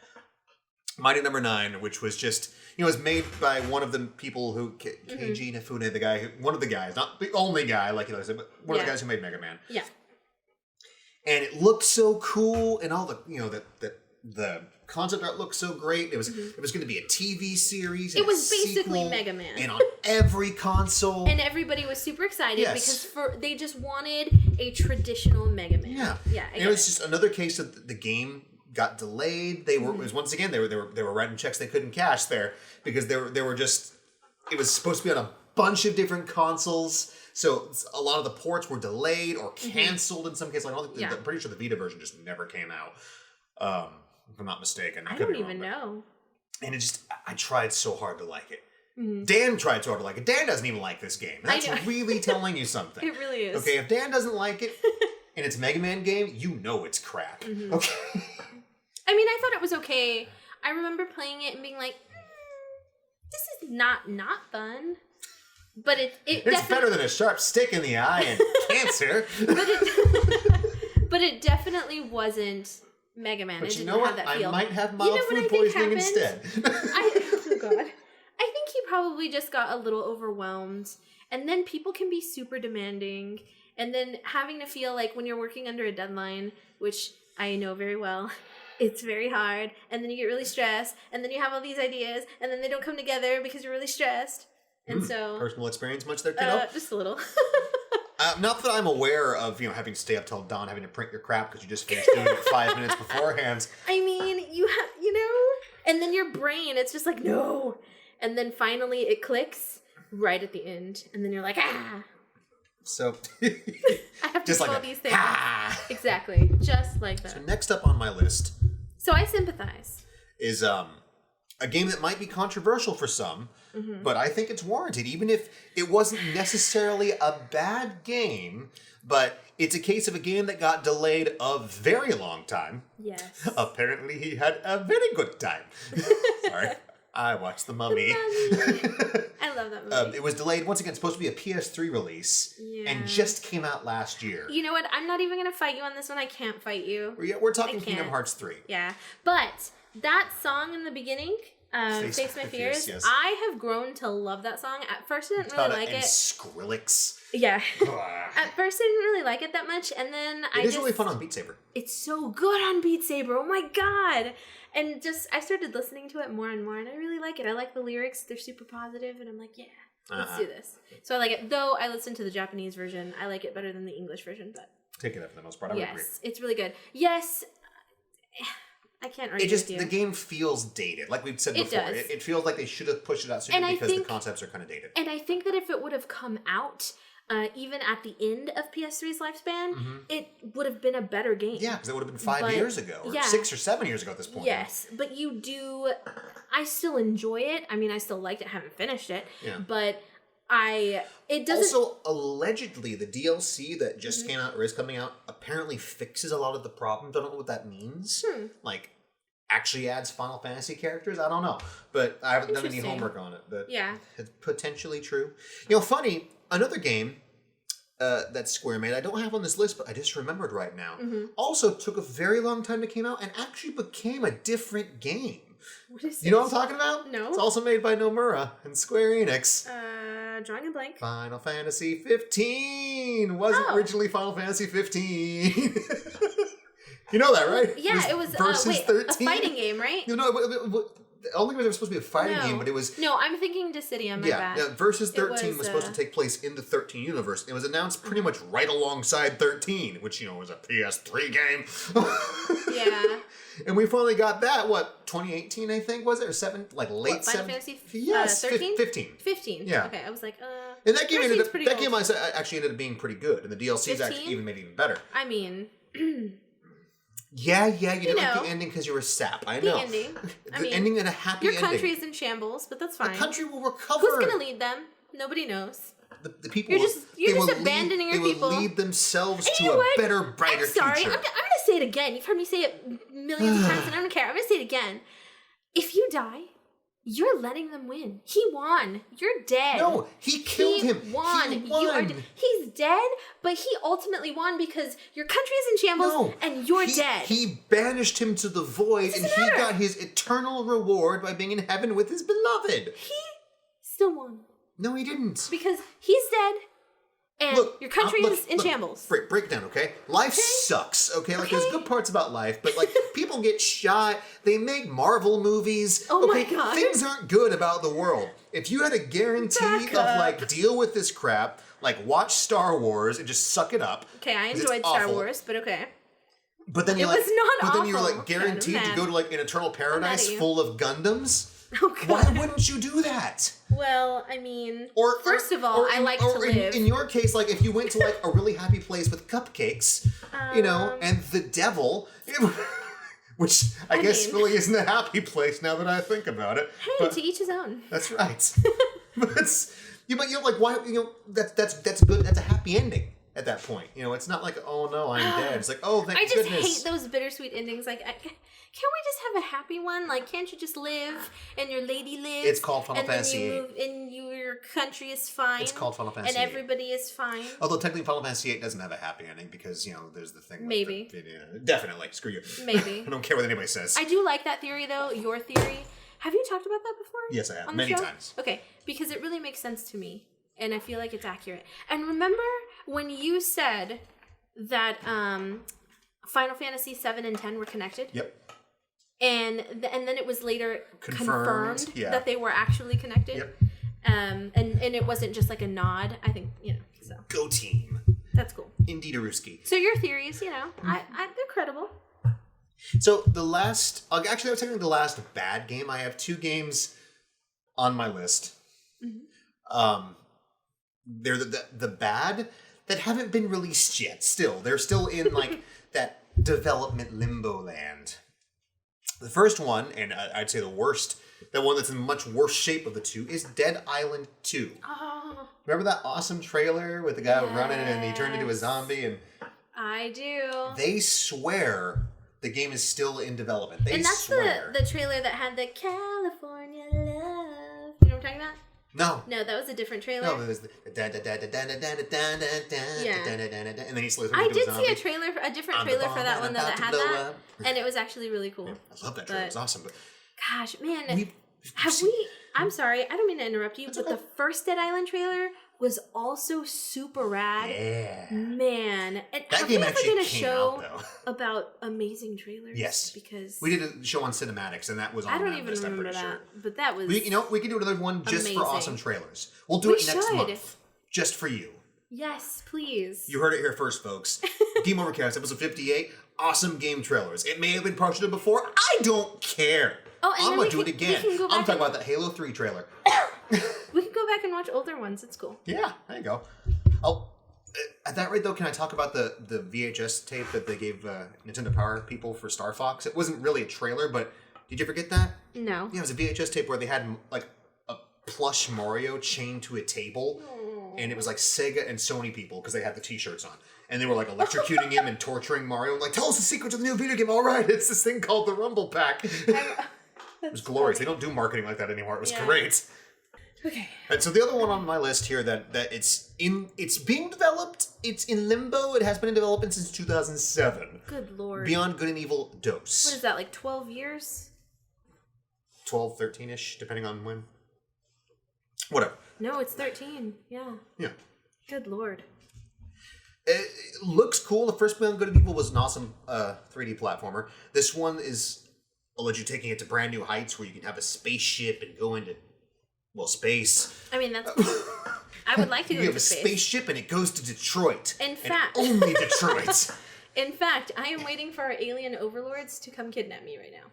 Mighty No. 9, which was just, was made by one of the people who, Keiji Inafune, the guy, one of the guys, not the only guy, like you said, but one of the guys who made Mega Man. Yeah. And it looked so cool, and all the, the concept art looked so great. It was going to be a TV series. It was basically Mega Man. And on every console. And everybody was super excited because they just wanted a traditional Mega Man. Yeah. Yeah. And it was just another case of the game got delayed. They were once again they were writing checks they couldn't cash there because they were just, it was supposed to be on a bunch of different consoles. So a lot of the ports were delayed or canceled in some cases. Like, I'm pretty sure the Vita version just never came out. If I'm not mistaken. I don't even know. And it just, I tried so hard to like it. Dan tried so hard to like it. Dan doesn't even like this game. And that's really telling you something. It really is. Okay, if Dan doesn't like it, and it's a Mega Man game, you know it's crap. Okay? I mean, I thought it was okay. I remember playing it and being like, this is not fun. But it's better than a sharp stick in the eye and cancer. But it definitely wasn't Mega Man. But it didn't have that feel. I might have mild food poisoning instead. Oh God. I think he probably just got a little overwhelmed. And then people can be super demanding. And then having to feel like when you're working under a deadline, which I know very well, it's very hard. And then you get really stressed. And then you have all these ideas. And then they don't come together because you're really stressed. And so... Personal experience much there, kiddo? Just a little. Not that I'm aware of, having to stay up till dawn, having to print your crap because you just finished doing it 5 minutes beforehand. I mean, and then your brain, it's just like, no. And then finally it clicks right at the end. And then you're like, ah. So, I have to just do like all these things. Ah. Exactly. Just like that. So next up on my list. So I sympathize. Is a game that might be controversial for some, but I think it's warranted, even if it wasn't necessarily a bad game, but it's a case of a game that got delayed a very long time. Yes. Apparently he had a very good time. Sorry. I watched The Mummy. I love that movie. It was delayed, once again, it's supposed to be a PS3 release, and just came out last year. You know what? I'm not even going to fight you on this one. I can't fight you. We're talking Kingdom Hearts 3. Yeah. But that song in the beginning, Face My Fears, yes. I have grown to love that song. At first I didn't really like it. Skrillex. Yeah. At first I didn't really like it that much, and then It is really fun on Beat Saber. It's so good on Beat Saber. Oh my God. And I started listening to it more and more, and I really like it. I like the lyrics. They're super positive, and I'm like, yeah, let's do this. So I like it. Though I listened to the Japanese version, I like it better than the English version, but... Taking it for the most part, I would agree. Yes, it's really good. Yes, I can't argue with you. The game feels dated, like we've said before. Does. It feels like they should have pushed it out sooner because the concepts are kind of dated. And I think that if it would have come out even at the end of PS3's lifespan, it would have been a better game. Yeah, because it would have been 5 years ago, or 6 or 7 years ago at this point. Yes, but I still enjoy it. I mean, I still liked it. I haven't finished it. Yeah. But it doesn't... Also, allegedly, the DLC that just came out or is coming out apparently fixes a lot of the problems. I don't know what that means. Like, actually adds Final Fantasy characters? I don't know. But I haven't done any homework on it. But it's potentially true. You know, funny, another game that Square made, I don't have on this list, but I just remembered right now, also took a very long time to come out and actually became a different game. What is You know what I'm talking about? No. It's also made by Nomura and Square Enix. Drawing a blank. Final Fantasy 15 wasn't originally Final Fantasy 15. You know that, right? Yeah, it was Versus 13. A fighting game, right? No, I don't think it was supposed to be a fighting game, but it was... No, I'm thinking Dissidia, my bad. Yeah, Versus 13 was supposed to take place in the 13 universe. It was announced pretty much right alongside 13, which, you know, was a PS3 game. Yeah. And we finally got that, 2018, I think, was it? Or late Final Fantasy 13? 15. 15. Yeah. Okay, I was like, And that game actually ended up being pretty good, and the DLCs actually even made it even better. I mean... Yeah, you didn't like the ending because you were sap. I know. The ending. The ending and a happy ending. Your country is in shambles, but that's fine. The country will recover. Who's going to lead them? Nobody knows. The people. You're just abandoning your people. They will lead themselves to a better, brighter future. I'm sorry. I'm going to say it again. You've heard me say it millions of times, and I don't care. I'm going to say it again. If you die, you're letting them win. He won. You're dead. No, he killed him. Won. He won. He's dead, but he ultimately won because your country is in shambles and you're dead. He banished him to the void, and he got his eternal reward by being in heaven with his beloved. He still won. No, he didn't. Because he's dead. And your country is in shambles. Break it down, okay? Life sucks, okay? Like, there's good parts about life, but, like, people get shot. They make Marvel movies. Oh, my God. Things aren't good about the world. If you had a guarantee of, like, deal with this crap, like, watch Star Wars and just suck it up. Okay, I enjoyed Star Wars, but okay. But then you're like guaranteed to go to, like, an eternal paradise full of Gundams. Oh, God. Why wouldn't you do that? Well, I mean, first of all, I like to live. In your case, like, if you went to, like, a really happy place with cupcakes, you know, and the devil, which I guess really isn't a happy place now that I think about it. Hey, but to each his own. That's right. but you're like, why? You know, that's good. That's a happy ending at that point. You know, it's not like, oh no, I'm dead. It's like, oh, thank goodness. I just hate those bittersweet endings. Like, can't we just have a happy one? Like, can't you just live and your lady lives? It's called Final Fantasy VIII. And then your country is fine. It's called Final Fantasy And everybody is fine. Although technically Final Fantasy VIII doesn't have a happy ending because, you know, there's the thing. Maybe. Definitely. Screw you. Maybe. I don't care what anybody says. I do like that theory, though. Your theory. Have you talked about that before? Yes, I have. Many times. Okay. Because it really makes sense to me. And I feel like it's accurate. And remember when you said that Final Fantasy 7 and 10 were connected? Yep. And then it was later confirmed yeah. that they were actually connected. Yep. And it wasn't just like a nod. I think, you know, so. Go team. That's cool. Indeed, Aruski. So your theories, you know, they're credible. So the last, actually, that was technically the last bad game. I have 2 games on my list. Mm-hmm. They're the bad that haven't been released yet. Still, they're still in like that development limbo land. The first one, and I'd say the worst, the one that's in much worse shape of the 2, is Dead Island 2. Oh. Remember that awesome trailer with the guy running and he turned into a zombie? And I do. They swear the game is still in development. And that's the trailer that had the California love. You know what I'm talking about? No. No, that was a different trailer. No, it was the and then he slowly I did see a different trailer for that one that had that, and it was actually really cool. Yeah, I love that trailer. It's awesome. But gosh, man, I'm sorry, I don't mean to interrupt you, but the first Dead Island trailer was also super rad. Yeah. Man. And that game actually came out, though. About amazing trailers? Yes. Because we did a show on cinematics, and that was on that list, I'm pretty sure. But that was we can do another one just for awesome trailers. We'll do it next month. Just for you. Yes, please. You heard it here first, folks. Game Overcast, episode 58. Awesome game trailers. It may have been partially before. I don't care. Oh, and I'm going to do it again. I'm talking about that Halo 3 trailer. We can go back and watch older ones. It's cool. Yeah, there you go. Oh, at that rate, though, can I talk about the VHS tape that they gave Nintendo Power people for Star Fox? It wasn't really a trailer, but did you ever get that? No. Yeah, it was a VHS tape where they had like a plush Mario chained to a table. And it was like Sega and Sony people because they had the T-shirts on. And they were like electrocuting him and torturing Mario. Like, tell us the secret to the new video game. All right, it's this thing called the Rumble Pack. It was glorious. They don't do marketing like that anymore. It was great. Okay. And so the other one on my list here that it's being developed. It's in limbo. It has been in development since 2007. Good Lord. Beyond Good and Evil Dose. What is that, like 12 years? 12, 13-ish, depending on when. Whatever. No, it's 13. Yeah. Yeah. Good Lord. It looks cool. The first Beyond Good and Evil was an awesome 3D platformer. This one is allegedly taking it to brand new heights where you can have a spaceship and go into, well, space. I mean, that's cool. I would like to go You into have a space. spaceship and it goes to Detroit. In fact. And only Detroit. In fact, I am waiting for our alien overlords to come kidnap me right now.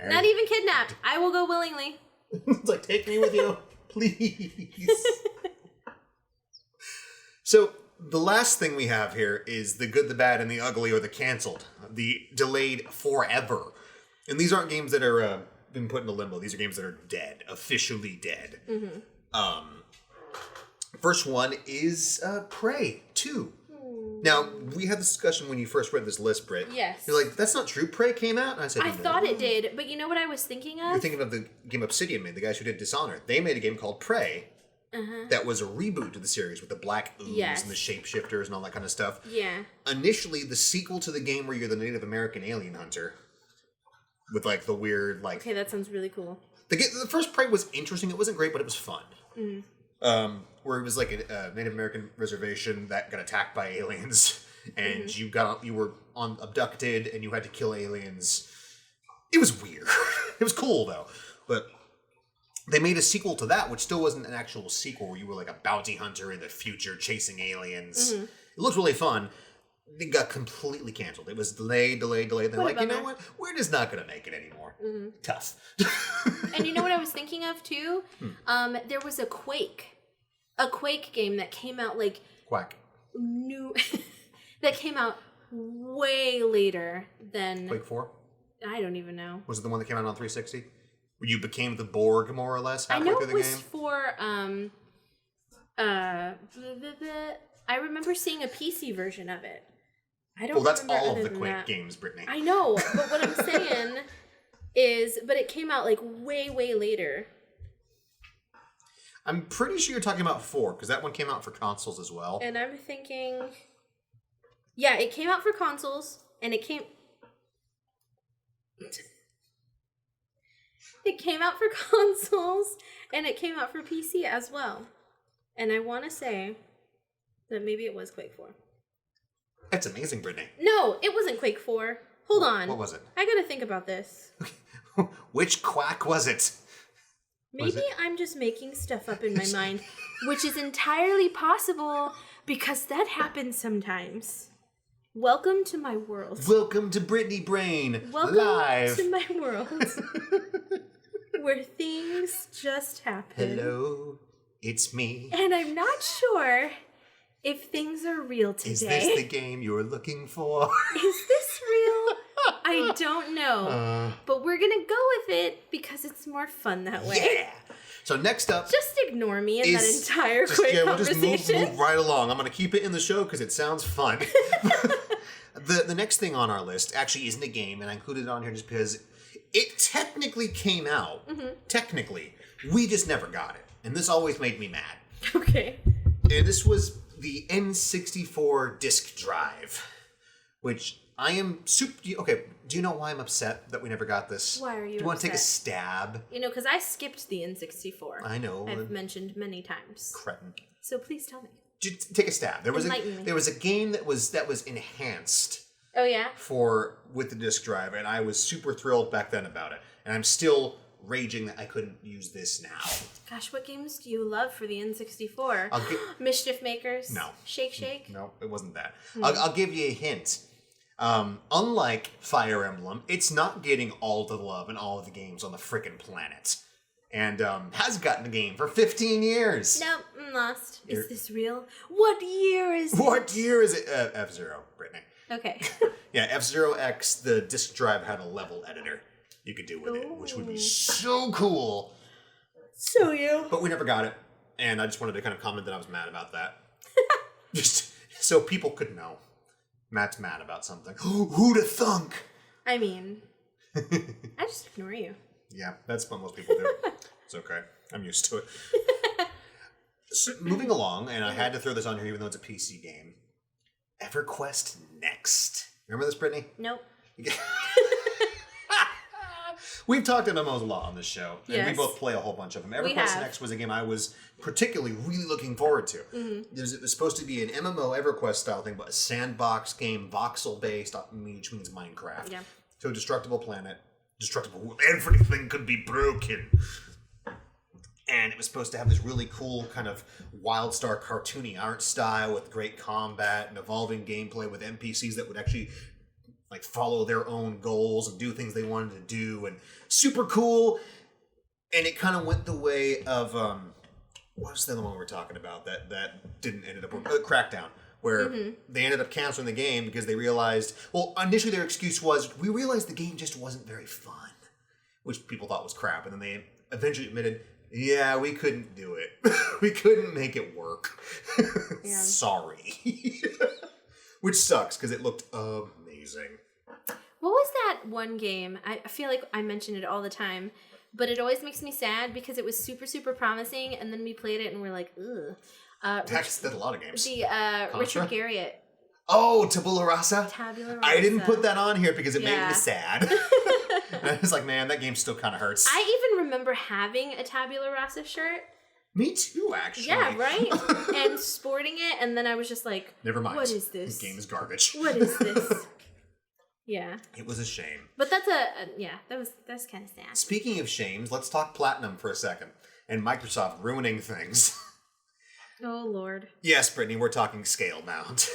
Not even kidnapped. I will go willingly. It's like, take me with you, please. So, the last thing we have here is the good, the bad, and the ugly, or the canceled. The delayed forever. And these aren't games that are been put into limbo. These are games that are dead. Officially dead. Mm-hmm. First one is Prey 2. Now, we had this discussion when you first read this list, Britt. Yes. You're like, that's not true. Prey came out? And I said, I thought it did, but you know what I was thinking of? You're thinking of the game Obsidian made, the guys who did Dishonored. They made a game called Prey that was a reboot to the series with the black ooze and the shapeshifters and all that kind of stuff. Yeah. Initially, the sequel to the game where you're the Native American alien hunter with like the weird like... Okay, that sounds really cool. The first Prey was interesting. It wasn't great, but it was fun. Where it was like a Native American reservation that got attacked by aliens, and you were abducted, and you had to kill aliens. It was weird. It was cool though, but they made a sequel to that, which still wasn't an actual sequel. Where you were like a bounty hunter in the future chasing aliens. It looked really fun. It got completely canceled. It was delayed. They're like, you know what? We're just not going to make it anymore. Tough. And you know what I was thinking of too? There was a Quake game that came out like Quack. that came out way later than Quake 4? I don't even know. Was it the one that came out on 360? Where you became the Borg more or less halfway through the game? I know it was for I remember seeing a PC version of it. I don't. Well, that's remember all other of the than Quake that. games, Brittany. I know, but what I'm saying is, but it came out like way later. I'm pretty sure you're talking about 4, because that one came out for consoles as well. And I'm thinking, yeah, it came out for consoles, and it came out for consoles, and it came out for PC as well. And I want to say that maybe it was Quake 4. That's amazing, Brittany. No, it wasn't Quake 4. Hold on. What was it? I gotta think about this. Which quack was it? Maybe I'm just making stuff up in my mind, which is entirely possible because that happens sometimes. Welcome to my world. Welcome to Brittany Brain. Welcome live to my world. Where things just happen. Hello, it's me. And I'm not sure if things are real today. Is this the game you're looking for? Is this real? I don't know. But we're going to go with it because it's more fun that way. Yeah. So next up... Just ignore me in that entire quick conversation. We'll just move right along. I'm going to keep it in the show because it sounds fun. The next thing on our list actually isn't a game, and I included it on here just because it technically came out. Mm-hmm. Technically. We just never got it. And this always made me mad. Okay. And this was the N64 Disk Drive, which I am super... Okay, do you know why I'm upset that we never got this? Why are you upset? Do you want to take a stab? You know, because I skipped the N64. I know. I've mentioned many times. Cretin. So please tell me. Take a stab. There was Enlighten me. There was a game that was enhanced. Oh, yeah? With the disk drive, and I was super thrilled back then about it. And I'm still raging that I couldn't use this now. Gosh, what games do you love for the N64? Mischief Makers? No. Shake Shake? No, it wasn't that. I'll give you a hint. Unlike Fire Emblem, it's not getting all the love in all of the games on the frickin' planet. And has gotten the game for 15 years. Nope, I'm lost. Is this real? What year is it? What year is it? F-Zero, Brittany. Okay. Yeah, F-Zero X, the disk drive had a level editor you could do with it, which would be so cool. So you. But we never got it. And I just wanted to kind of comment that I was mad about that. Just so people could know. Matt's mad about something. Who'da thunk? I mean, I just ignore you. Yeah, that's what most people do. It's okay. I'm used to it. So, moving along, and I had to throw this on here even though it's a PC game. EverQuest Next. Remember this, Brittany? Nope. We've talked about MMOs a lot on this show, and we Yes. both play a whole bunch of them. EverQuest Next was a game I was particularly really looking forward to. It was supposed to be an MMO EverQuest style thing, but a sandbox game, voxel-based, which means Minecraft. Yeah. So a destructible planet, destructible, everything could be broken. And it was supposed to have this really cool kind of WildStar cartoony art style with great combat and evolving gameplay with NPCs that would actually like follow their own goals and do things they wanted to do, and super cool. And it kind of went the way of what was the other one we were talking about that didn't end up Crackdown, where they ended up canceling the game because they realized, well, initially their excuse was, we realized the game just wasn't very fun, which people thought was crap, and then they eventually admitted, yeah, we couldn't do it. We couldn't make it work. Yeah. Sorry. Which sucks because it looked amazing. What was that one game? I feel like I mention it all the time, but it always makes me sad because it was super, super promising, and then we played it and we're like, ugh. That's a lot of games. The Richard Garriott. Oh, Tabula Rasa? Tabula Rasa. I didn't put that on here because it made me sad. And I was like, man, that game still kind of hurts. I even remember having a Tabula Rasa shirt. Me too, actually. Yeah, right? And sporting it, and then I was just like, never mind. What is this? This game is garbage. What is this? Yeah. It was a shame. But that's that's kind of sad. Speaking of shames, let's talk Platinum for a second. And Microsoft ruining things. Oh, Lord. Yes, Brittany, we're talking Scalebound.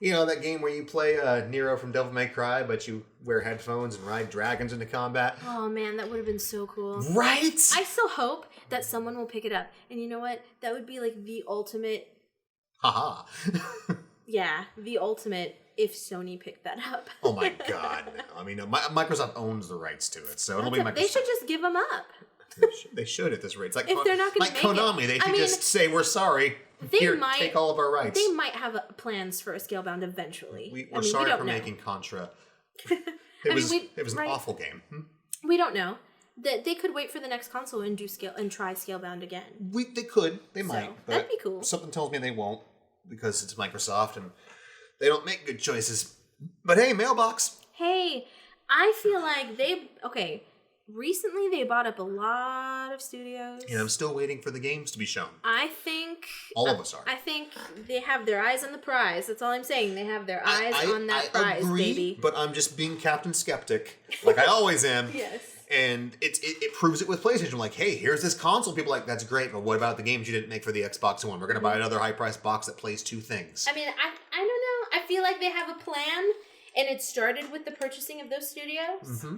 You know, that game where you play Nero from Devil May Cry, but you wear headphones and ride dragons into combat? Oh, man, that would have been so cool. Right? I still hope that someone will pick it up. And you know what? That would be like the ultimate... Haha. Yeah, the ultimate if Sony picked that up. Oh my god, no. I mean, Microsoft owns the rights to it, so it'll be Microsoft. They should just give them up. They should at this rate. It's like, if they're not like Konami, they should just say, we're sorry. Here, take all of our rights. They might have plans for a Scalebound eventually. We're sorry for making Contra. It was an awful game. We don't know. They could wait for the next console and try Scalebound again. They could. They might. But that'd be cool. Something tells me they won't because it's Microsoft and they don't make good choices. But hey, Mailbox. Hey, I feel like recently they bought up a lot of studios. And I'm still waiting for the games to be shown. I think... all of us are. I think they have their eyes on the prize. That's all I'm saying. They have their eyes on that prize, agree, baby. But I'm just being Captain Skeptic, like I always am. Yes. And it proves it with PlayStation. Like, hey, here's this console. People are like, that's great, but what about the games you didn't make for the Xbox One? We're going to buy another high-priced box that plays two things. I mean, I don't know. I feel like they have a plan, and it started with the purchasing of those studios. Mm-hmm.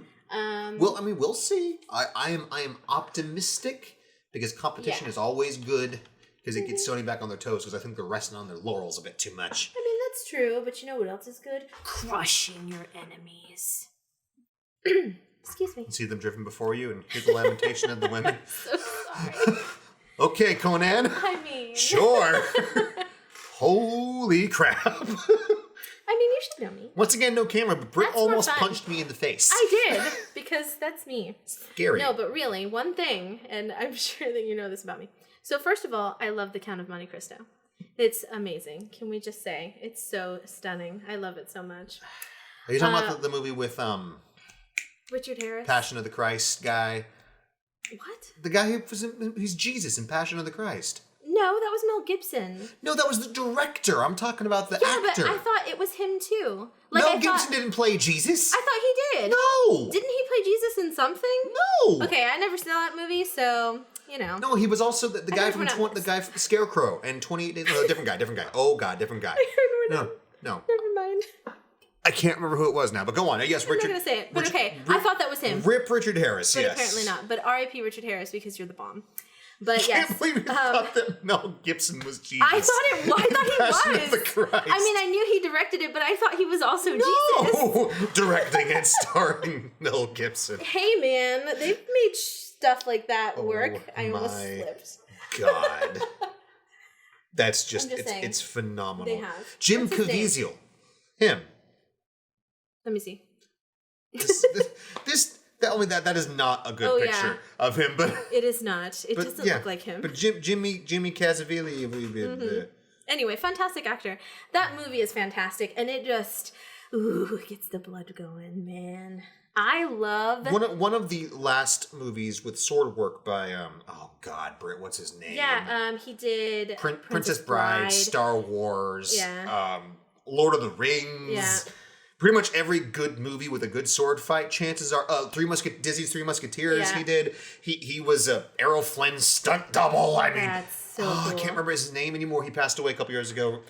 Well, I mean, we'll see. I am optimistic because competition is always good because it gets Sony back on their toes because I think they're resting on their laurels a bit too much. I mean, that's true, but you know what else is good? Crushing your enemies. Excuse me. You see them driven before you and hear the lamentation of the women. So sorry. Okay, Conan. I mean. Sure. Holy crap. I mean, you should know me. Once again, no camera, but Britt almost punched me in the face. I did, because that's me. Scary. No, but really, one thing, and I'm sure that you know this about me. So first of all, I love The Count of Monte Cristo. It's amazing. Can we just say? It's so stunning. I love it so much. Are you talking about the movie with Richard Harris? Passion of the Christ guy? What? The guy he's Jesus in Passion of the Christ. No, that was Mel Gibson. No, that was the director. I'm talking about the actor. But I thought it was him too. Mel Gibson didn't play Jesus. I thought he did. No. Didn't he play Jesus in something? No. Okay, I never saw that movie, so you know. No, he was also the guy from the guy from Scarecrow and 28 Days. No, different guy. Oh God, different guy. No. Never mind. I can't remember who it was now, but go on. Yes, I'm Richard. not gonna say it, but okay. I thought that was him. Rip Richard Harris. But yes. apparently not. But R.I.P. Richard Harris because you're the bomb. But yes. I can't believe you thought that Mel Gibson was Jesus. I thought he was. Of the Christ. I mean, I knew he directed it, but I thought he was also Jesus. No, directing and starring Mel Gibson. Hey man, they've made stuff like that work. I almost slipped. God. That's just, saying, it's phenomenal. They have. Jim Caviezel. Him. Let me see. That is not a good picture of him, but it is not. It doesn't look like him. But Jimmy Caviezel. Anyway, fantastic actor. That movie is fantastic, and it just gets the blood going, man. I love one of the last movies with sword work by oh God, Britt, what's his name? Yeah, he did Princess Bride, Star Wars, yeah. Lord of the Rings. Yeah. Pretty much every good movie with a good sword fight, chances are Disney's Three Musketeers. Yeah. He did. He was a Errol Flynn stunt double. I mean, that's so cool. I can't remember his name anymore. He passed away a couple years ago.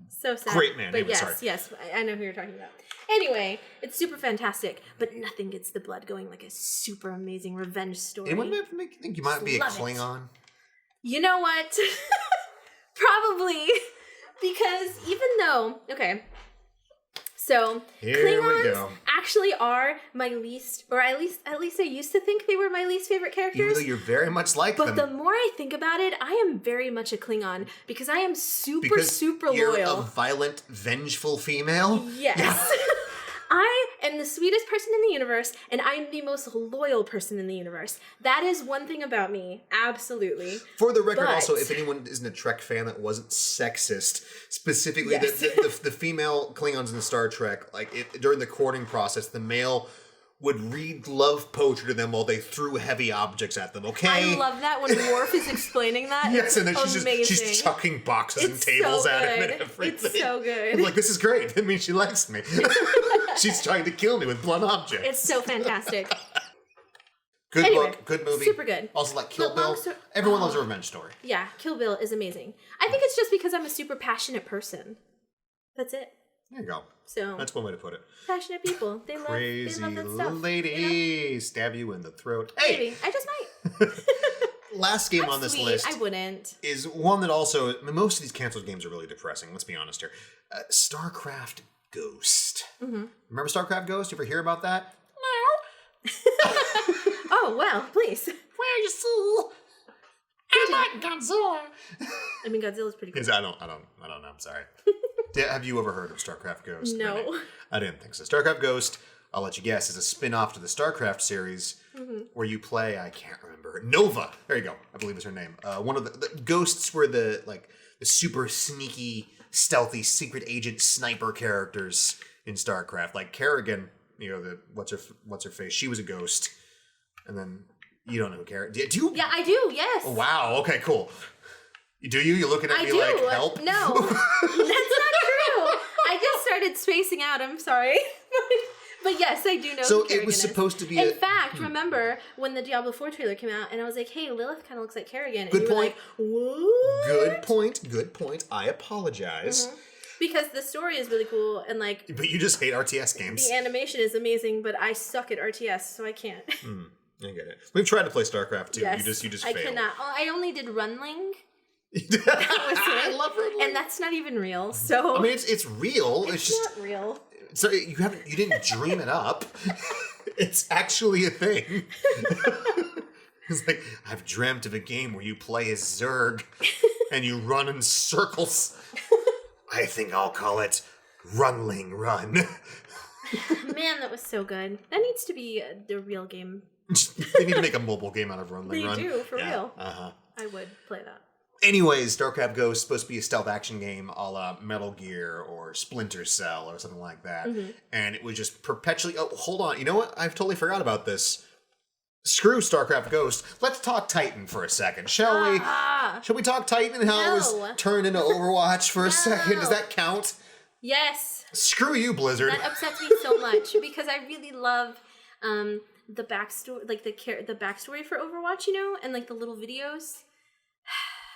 So sad. Great man. But anyway, yes, I know who you're talking about. Anyway, it's super fantastic, but nothing gets the blood going like a super amazing revenge story. Anyone ever make you think you might be a Klingon? You know what? Probably, because even though so here Klingons actually are my least, or at least I used to think they were my least favorite characters. Even though you're very much like them. But the more I think about it, I am very much a Klingon because I am super you're loyal. A violent, vengeful female. Yes. Yeah. I am the sweetest person in the universe, and I'm the most loyal person in the universe. That is one thing about me, absolutely. For the record, also, if anyone isn't a Trek fan that wasn't sexist, specifically the female Klingons in Star Trek, during the courting process, the male would read love poetry to them while they threw heavy objects at them, okay? I love that when Worf is explaining that. Yes, and then she's chucking boxes and tables at him and everything. It's so good. I'm like, this is great. That means she likes me. She's trying to kill me with blunt objects. It's so fantastic. Good book, good movie. Super good. Also like Kill Bill. Everyone loves a revenge story. Yeah, Kill Bill is amazing. I think it's just because I'm a super passionate person. That's it. There you go. So that's one way to put it. Passionate people. They Crazy love that stuff. Lady. You know? Stab you in the throat. Hey! Maybe. I just might. Last game on this list. I wouldn't. Is one that also, most of these canceled games are really depressing, let's be honest here. Starcraft Ghost. Mm-hmm. Remember Starcraft Ghost? You ever hear about that? No. Oh, well, please. Where you fool? I like Godzilla. I mean, Godzilla's pretty cool. I don't know. I'm sorry. Have you ever heard of Starcraft Ghost? No. I didn't think so. Starcraft Ghost, I'll let you guess, is a spin-off to the Starcraft series where you play, I can't remember, Nova. There you go. I believe is her name. One of the ghosts were the super sneaky, stealthy, secret agent sniper characters in Starcraft. Like Kerrigan, what's her face? She was a ghost. And then you don't know who Kerrigan. Do you? Yeah, I do. Yes. Oh, wow. Okay, cool. Do you? You're looking at me like, help? No, that's not true. I just started spacing out. I'm sorry. But yes, I do know so who Kerrigan it was supposed to be In fact, remember when the Diablo 4 trailer came out and I was like, hey, Lilith kind of looks like Kerrigan. Good and you point. Were like, what? Good point. I apologize. Mm-hmm. Because the story is really cool and But you just hate RTS games. The animation is amazing, but I suck at RTS, so I can't. I get it. We've tried to play StarCraft too. Yes, You just I failed. cannot. Oh, I only did Runling. I love Runling. And that's not even real. So I mean, it's real. It's just not real. So you didn't dream it up. It's actually a thing. It's like, I've dreamt of a game where you play as Zerg and you run in circles. I think I'll call it Runling Run. Man, that was so good. That needs to be the real game. They need to make a mobile game out of Runling Run. They do, for real. Uh-huh. I would play that. Anyways, Starcraft Ghost is supposed to be a stealth action game a la Metal Gear or Splinter Cell or something like that. Mm-hmm. And it was just perpetually... Oh, hold on. You know what? I've totally forgot about this. Screw Starcraft Ghost. Let's talk Titan for a second, shall we? Shall we talk Titan and how it was turned into Overwatch for a second? Does that count? Yes. Screw you, Blizzard. That upsets me so much because I really love the backstory, like the backstory for Overwatch, you know, and like the little videos.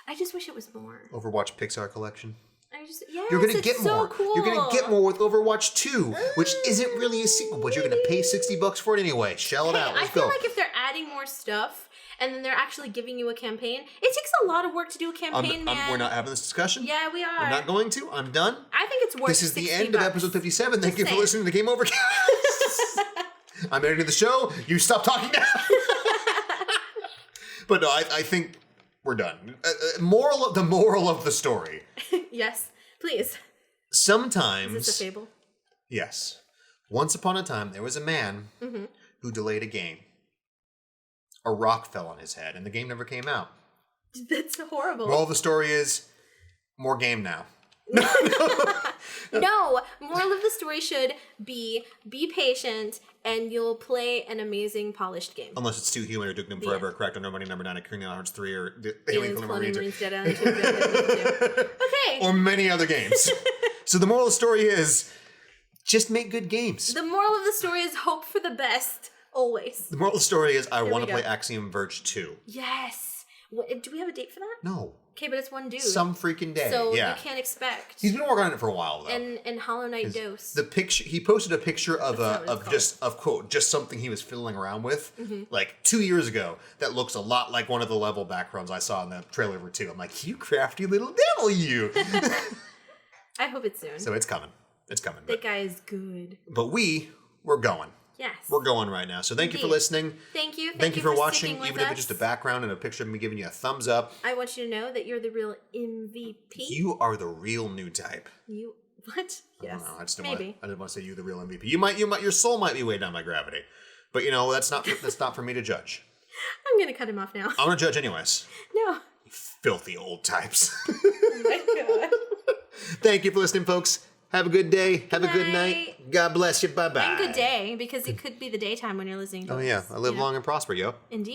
I just wish it was more. Overwatch Pixar Collection. Yes, you're gonna get more. Cool. You're gonna get more with Overwatch 2, which isn't really a sequel, but you're gonna pay $60 for it anyway. Shell it out. Let's go. I feel like if they're adding more stuff and then they're actually giving you a campaign, it takes a lot of work to do a campaign, man. We're not having this discussion. Yeah, we are. We're not going to. I'm done. I think it's worth. This is the end of episode 57. Thank you for listening to Game Over. I'm editing the show. You stop talking now. But no, I think we're done. The moral of the story. Yes, please. Sometimes. Is this a fable? Yes. Once upon a time, there was a man who delayed a game. A rock fell on his head, and the game never came out. That's horrible. Moral of the story is, more game now. No, moral of the story should be patient, and you'll play an amazing, polished game. Unless it's Too Human or Duke Nukem Forever, Crackdown, No Money, Number 9, Kingdom Hearts 3, or the Alien Colonial Marines. Okay. Or many other games. So the moral of the story is, just make good games. The moral of the story is hope for the best, always. The moral of the story is, I want to play Axiom Verge 2. Yes. Do we have a date for that? No. Okay, but it's one dude. Some freaking day. So you can't expect. He's been working on it for a while though. And Hollow Knight Dose. The picture he posted a picture of just something he was fiddling around with like 2 years ago that looks a lot like one of the level backgrounds I saw in the trailer for 2. I'm like, you crafty little devil, you. I hope it's soon. So it's coming. It's coming. That guy is good. But we're going. Yes. We're going right now. So thank you for listening. Thank you. Thank you for watching, even if it's just a background and a picture of me giving you a thumbs up. I want you to know that you're the real MVP. You are the real new type. What? Yes. I just didn't want to say you the real MVP. Your soul might be weighed down by gravity. But that's not for me to judge. I'm gonna cut him off now. I'm gonna judge anyways. No. You filthy old types. Oh my god. Thank you for listening, folks. Have a good day. Have a good night. God bless you. Bye-bye. And good day, because it could be the daytime when you're listening to us. Oh, yeah. I live long and prosper, yo. Indeed.